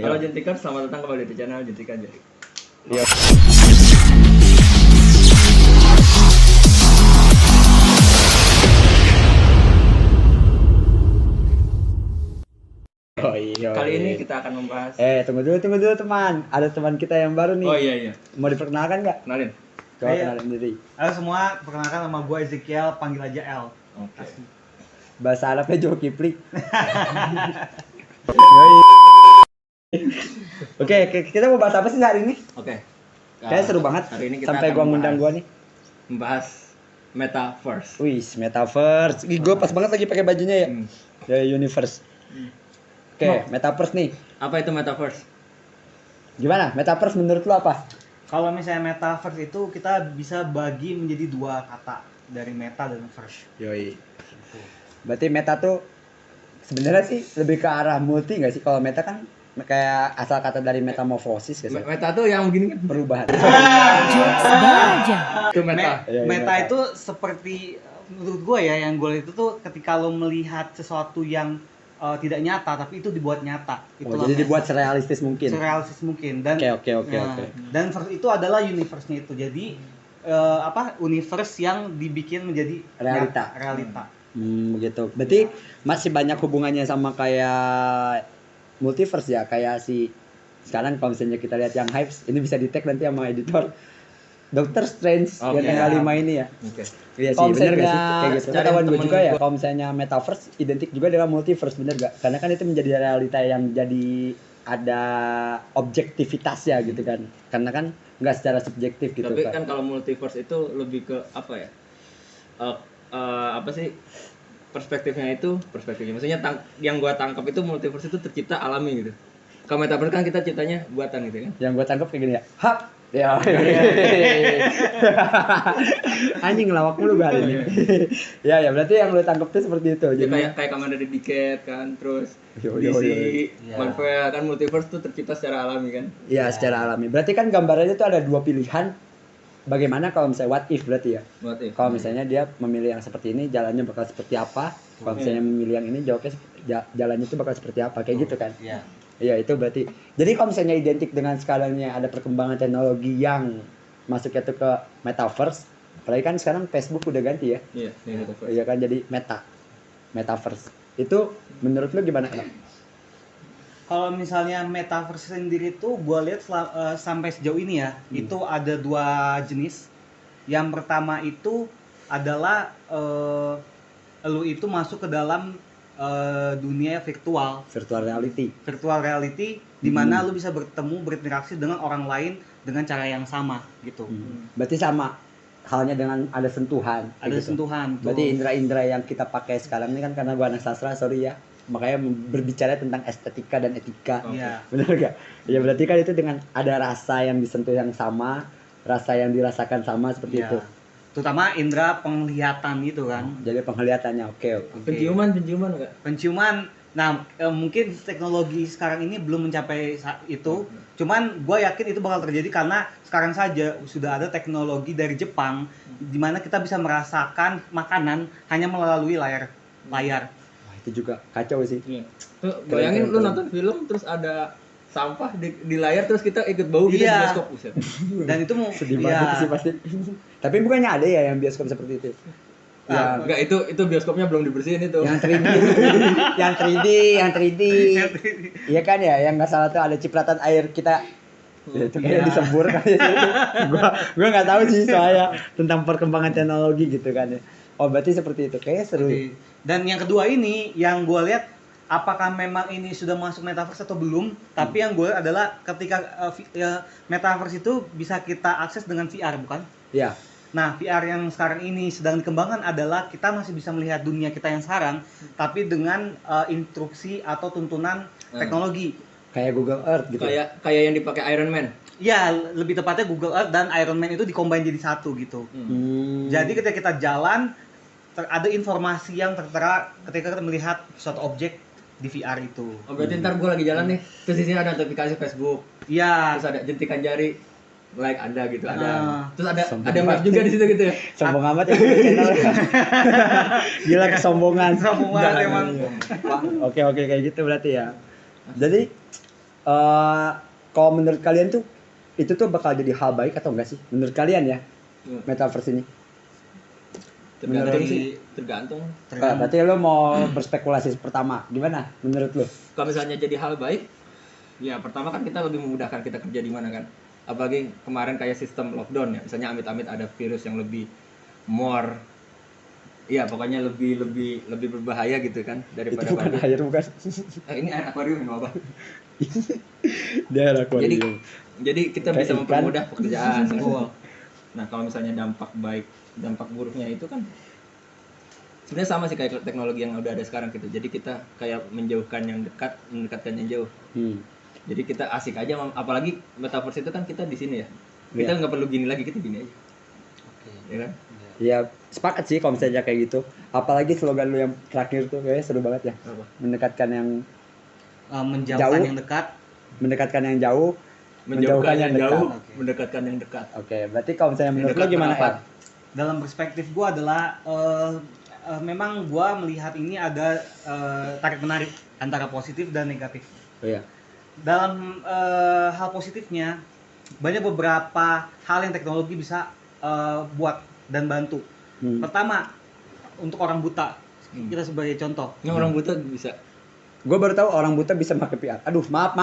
Halo Jentikan, selamat datang kembali di channel Jentikan Jari. Yo. Oh iya. Kali ini kita akan membahas. Tunggu dulu teman. Ada teman kita yang baru nih. Oh iya. Mau diperkenalkan nggak? Kenalin. Coba Iya. kenalin diri. Halo semua, perkenalkan nama gue Ezekiel, panggil aja L. Oke. Bahasa Arabnya Zulkifli. Yoi. Oke, kita mau bahas apa sih hari ini? Oke. Kayaknya seru banget. Hari ini kita Sampai akan gua ngundang gua nih. membahas metaverse. Wih, metaverse. Ih, gua pas banget lagi pakai bajunya ya. Dari Universe. Oke, metaverse nih. Apa itu metaverse? Gimana? Metaverse menurut lu apa? Kalau misalnya metaverse itu kita bisa bagi menjadi dua kata dari meta dan verse. Yoi. Berarti meta tuh sebenarnya sih lebih ke arah multi nggak sih? Kalau meta kan kayak asal kata dari metamorfosis gitu. Meta tuh yang begini kan? Perubahan. Itu meta. Iya, Meta meta. itu seperti menurut gue ya, yang gue lihat itu tuh ketika lo melihat sesuatu yang tidak nyata tapi itu dibuat nyata. Oh, jadi dibuat serealistis mungkin. serealistis mungkin dan Oke. Dan verse itu adalah universe-nya itu. Jadi universe yang dibikin menjadi Realita. realita. Begitu. Berarti masih banyak hubungannya sama kayak multiverse ya, kayak si sekarang kalau misalnya kita lihat yang hypes, ini bisa di-tag nanti sama editor. Doctor Strange Oh, yang iya. tanggal 5 ini ya. Oke. Iya sih, Kalau bener gak sih? misalnya Kayak gitu. cari Ketahuan gue temen juga ya, gua- kalau misalnya metaverse identik juga dengan multiverse, bener gak? Karena kan itu menjadi realita yang jadi ada objektivitasnya gitu kan. Karena kan nggak secara subjektif gitu Tapi kan. kan kalau multiverse itu lebih ke apa ya? Apa sih? Perspektifnya maksudnya yang gua tangkap itu multiverse itu tercipta alami gitu. Kalau metaverse kan kita ciptanya buatan gitu kan. Yang gue tangkap kayak gini ya. Hap. Ya. Anjing ngelawak mulu gue hari ini. Ya berarti yang lu tangkap tuh seperti itu. Ya, Jadi kayak Commander Dedicated kan, terus Yo. DC, Iya. Marvel kan multiverse tuh tercipta secara alami kan. ya secara alami. Berarti kan gambarannya tuh ada dua pilihan. Bagaimana kalau misalnya what if berarti ya? Buat if. Kalau misalnya dia memilih yang seperti ini, jalannya bakal seperti apa? Kalau misalnya memilih yang ini, jawabnya jalannya itu bakal seperti apa? Kayak gitu kan? Iya. Iya itu berarti. Jadi kalau misalnya identik dengan skalanya ada perkembangan teknologi yang masuknya tuh ke metaverse, apalagi kan sekarang Facebook udah ganti ya, Iya, metaverse. iya kan jadi metaverse. Itu menurut lu gimana? Kak? Kalau misalnya metaverse sendiri tuh gue lihat sampai sejauh ini ya, itu ada dua jenis. Yang pertama itu adalah lu itu masuk ke dalam dunia virtual reality di mana lu bisa bertemu berinteraksi dengan orang lain dengan cara yang sama gitu. Berarti sama halnya dengan ada sentuhan. kayak Ada gitu. sentuhan tuh. Berarti indera-indera yang kita pakai sekarang ini kan karena gua anak sastra, sorry ya. Makanya berbicara tentang estetika dan etika. Iya. Bener gak? Ya berarti kan itu dengan ada rasa yang disentuh yang sama, rasa yang dirasakan sama seperti Iya. itu. Terutama indera penglihatan gitu kan. Jadi penglihatannya oke. Penciuman enggak? Penciuman. Nah, mungkin teknologi sekarang ini belum mencapai itu. Cuman gue yakin itu bakal terjadi karena sekarang saja sudah ada teknologi dari Jepang di mana kita bisa merasakan makanan hanya melalui layar. Wah, itu juga kacau sih. Iya. Tuh, bayangin lu nonton film terus ada sampah di layar terus kita ikut bau gitu di Iya. bioskop buset. Dan itu Sedih banget sih pasti. Tapi bukannya ada ya yang bioskop seperti itu? Yang Enggak, itu bioskopnya belum dibersihin itu. yang 3D, yang 3D. Iya kan ya, yang nggak salah tuh ada cipratan air kita. Ya, itu kayak Iya. disembur kan ya. Gua nggak tahu sih soalnya tentang perkembangan teknologi gitu kan ya. Oh berarti seperti itu, kayaknya seru. Dan yang kedua ini yang gue lihat apakah memang ini sudah masuk metaverse atau belum? Tapi yang gue lihat adalah ketika metaverse itu bisa kita akses dengan VR, bukan? Ya, Nah, VR yang sekarang ini sedang dikembangkan adalah kita masih bisa melihat dunia kita yang sekarang, tapi dengan instruksi atau tuntunan teknologi. kayak Google Earth gitu. Kayak yang dipakai Iron Man. Ya, lebih tepatnya Google Earth dan Iron Man itu dikombin jadi satu gitu. Jadi ketika kita jalan, ada informasi yang tertera ketika kita melihat suatu objek di VR itu. Oh, berarti ntar gue lagi jalan nih, terus di sini ada notifikasi Facebook, Iya. terus ada jentikan jari, like ada gitu, ada. Terus Sombong ada map juga di situ gitu ya. Sombong amat ya channel. Gila kesombongan. Sombong banget emang. Oke kayak gitu berarti ya. Jadi Kalau menurut kalian tuh itu tuh bakal jadi hal baik atau enggak sih? Menurut kalian ya, metaverse ini? Tergantung Menurut- sih, tergantung. Berarti lo mau berspekulasi pertama, gimana menurut lo? Kalau misalnya jadi hal baik, ya pertama kan kita lebih memudahkan kita kerja di mana kan. Apalagi kemarin kayak sistem lockdown ya, misalnya amit-amit ada virus yang lebih more, iya pokoknya lebih berbahaya gitu kan Itu daripada bukan COVID. air bukan? Ini air akuarium ini apa? Dia ada Jadi akuarium. jadi kita Kayak bisa ikan. mempermudah pekerjaan. Nah kalau misalnya dampak baik, dampak buruknya itu kan sebenarnya sama sih kayak teknologi yang udah ada sekarang gitu. Jadi kita kayak menjauhkan yang dekat, mendekatkan yang jauh. Jadi kita asik aja, apalagi metaverse itu kan kita di sini ya. Kita Iya. nggak perlu gini lagi, kita gini aja. Ya kan? Ya sepakat sih kalau misalnya kayak gitu. Apalagi slogan lu yang terakhir tuh kayaknya seru banget ya. Apa? Mendekatkan yang Menjauhkan Jauh. yang dekat. mendekatkan yang jauh, Menjauhkan yang jauh, dekat. Oke. mendekatkan yang dekat. Oke, berarti kalau misalnya Yang menurut lo dekat gimana merapat. El? Dalam perspektif gue adalah memang gue melihat ini ada tarik menarik antara positif dan negatif. Oh iya. Dalam hal positifnya banyak beberapa hal yang teknologi bisa buat dan bantu. Pertama, untuk orang buta, kita sebagai contoh. Ini orang buta bisa. Gue baru tahu orang buta bisa pakai VR. Aduh, maaf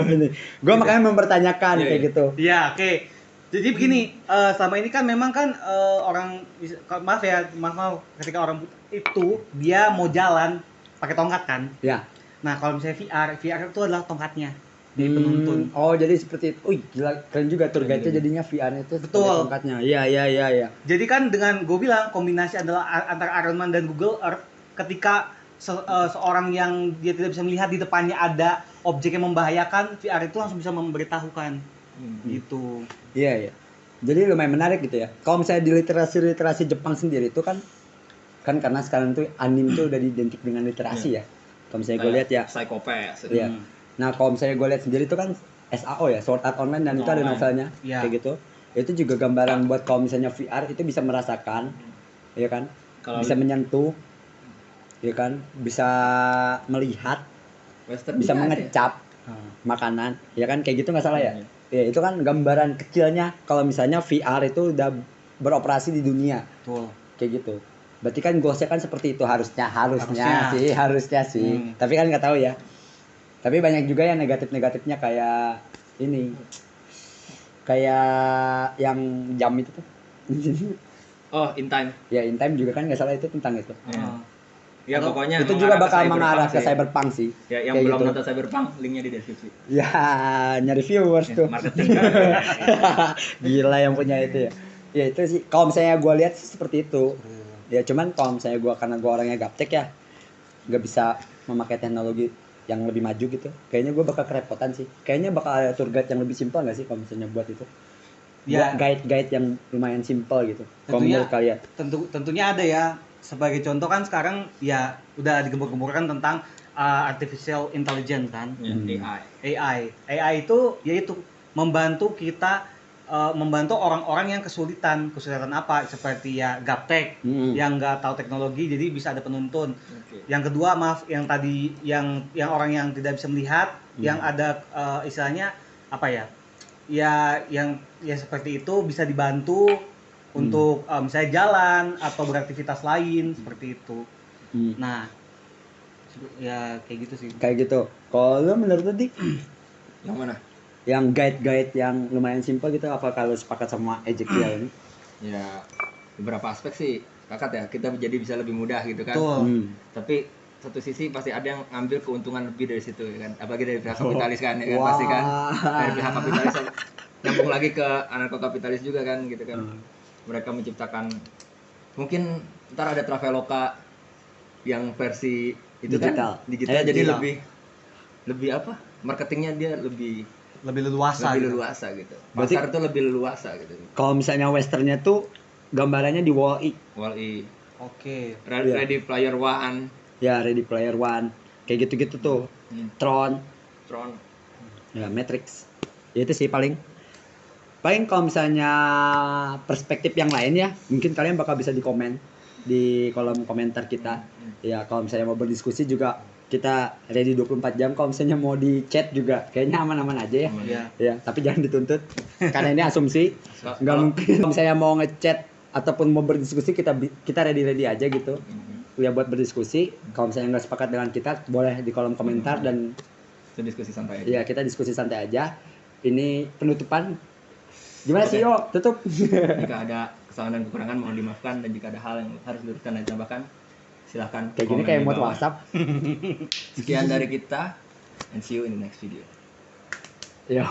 ini. Gue makanya mempertanyakan Iya, kayak iya. gitu. Ya, oke. Jadi begini, selama ini kan memang kan orang maaf ketika orang buta itu dia mau jalan pakai tongkat kan. Ya. Nah, kalau misalnya VR itu adalah tongkatnya di penuntun. Oh, jadi seperti itu. Wih, gila, keren juga tour guide-nya jadinya VR-nya itu seperti Betul. tongkatnya. Iya. Jadi kan dengan gue bilang kombinasi adalah antara Iron Man dan Google Earth ketika seorang yang dia tidak bisa melihat di depannya ada objek yang membahayakan, VR itu langsung bisa memberitahukan gitu. Iya. Jadi lumayan menarik gitu ya. Kalau misalnya di literasi Jepang sendiri itu kan karena sekarang tuh anime tuh udah identik dengan literasi ya. Kalau misalnya gue lihat ya. Psychopath. Iya. Nah, kalau misalnya gue lihat sendiri itu kan SAO ya, Sword Art Online, dan itu ada Online. novelnya Iya. kayak gitu. Itu juga gambaran buat kalau misalnya VR itu bisa merasakan, ya kan? Kalau Bisa menyentuh, ya kan? Bisa melihat, Western bisa juga ada ya? mengecap makanan, ya kan? Kayak gitu nggak salah ya? Iya. Ya, itu kan gambaran kecilnya kalau misalnya VR itu udah beroperasi di dunia, Betul. kayak gitu. Berarti kan goalsnya kan seperti itu harusnya Harusnya. sih. Tapi kan nggak tahu ya. Tapi banyak juga yang negatifnya kayak ini, kayak yang jam itu tuh. Oh, in time. Ya in time juga kan nggak salah itu tentang itu. Ya Atau pokoknya Itu juga mengarah ke bakal cyberpunk mengarah ke sih. cyberpunk sih. Ya, yang Kayak belum gitu. nonton cyberpunk, linknya di deskripsi. Ya nyari viewers tuh. Marketing. Gila yang punya itu ya. Ya itu sih. Kalau misalnya gue lihat sih seperti itu. Ya cuman kalau misalnya gue karena gue orangnya gaptek ya, nggak bisa memakai teknologi yang lebih maju gitu. Kayaknya gue bakal kerepotan sih. Kayaknya bakal ada tour guide yang lebih simpel nggak sih kalau misalnya buat itu. Ya. Buat guide yang lumayan simpel gitu. Kalau Tentunya- menurut kalian. Tentunya ada ya. Sebagai contoh kan sekarang ya udah digembur-gemburkan tentang artificial intelligence kan. AI. AI itu yaitu membantu kita membantu orang-orang yang kesulitan apa seperti ya gaptek yang nggak tahu teknologi jadi bisa ada penuntun. Yang kedua yang tadi yang orang yang tidak bisa melihat yang ada istilahnya apa ya yang seperti itu bisa dibantu untuk misalnya jalan atau beraktivitas lain seperti itu. Nah ya kayak gitu sih. Kayak gitu. Kalau lu menurut lu Dik, Yang mana? yang guide yang lumayan simpel gitu, apa kalau sepakat sama Ezekiel ini? Ya beberapa aspek sih sepakat ya, kita jadi bisa lebih mudah gitu kan. Betul. Tapi satu sisi pasti ada yang ngambil keuntungan lebih dari situ ya kan, apalagi dari pihak kapitalis kan ya kan, pasti kan dari pihak kapitalis nyambung lagi ke anarko-kapitalis juga kan gitu kan. Mereka menciptakan mungkin ntar ada Traveloka yang versi itu Digital. kan digital, jadi digital. lebih apa, marketingnya dia lebih Leluasa gitu. leluasa gitu, Berarti- pasar itu lebih leluasa gitu. Kalau misalnya westernnya tuh gambarannya di Wall-E. Wall-E, Oke. Iya. Ready Player One, Ya, Ready Player One. Kayak gitu-gitu tuh. Tron, Tron. ya Matrix. Ya itu sih paling kalau misalnya perspektif yang lain ya, mungkin kalian bakal bisa di komen di kolom komentar kita. Ya kalau misalnya mau berdiskusi juga kita ready 24 jam. Kalau misalnya mau di chat juga kayaknya aman-aman aja ya. Aman. Iya. Ya, tapi jangan dituntut karena ini asumsi. Nggak Kalau- mungkin kalau misalnya mau ngechat ataupun mau berdiskusi kita ready aja gitu. Ya buat berdiskusi. Kalau misalnya nggak sepakat dengan kita boleh di kolom komentar dan Itu diskusi santai aja. ya kita diskusi santai aja. Ini penutupan. Gimana sih Oke. yo? Tutup. Jika ada kesalahan dan kekurangan mohon dimaafkan, dan jika ada hal yang harus diluruskan dan ditambahkan silahkan Kayak gini komen kayak di muat bawah. WhatsApp. Sekian dari kita, and see you in the next video. Yo.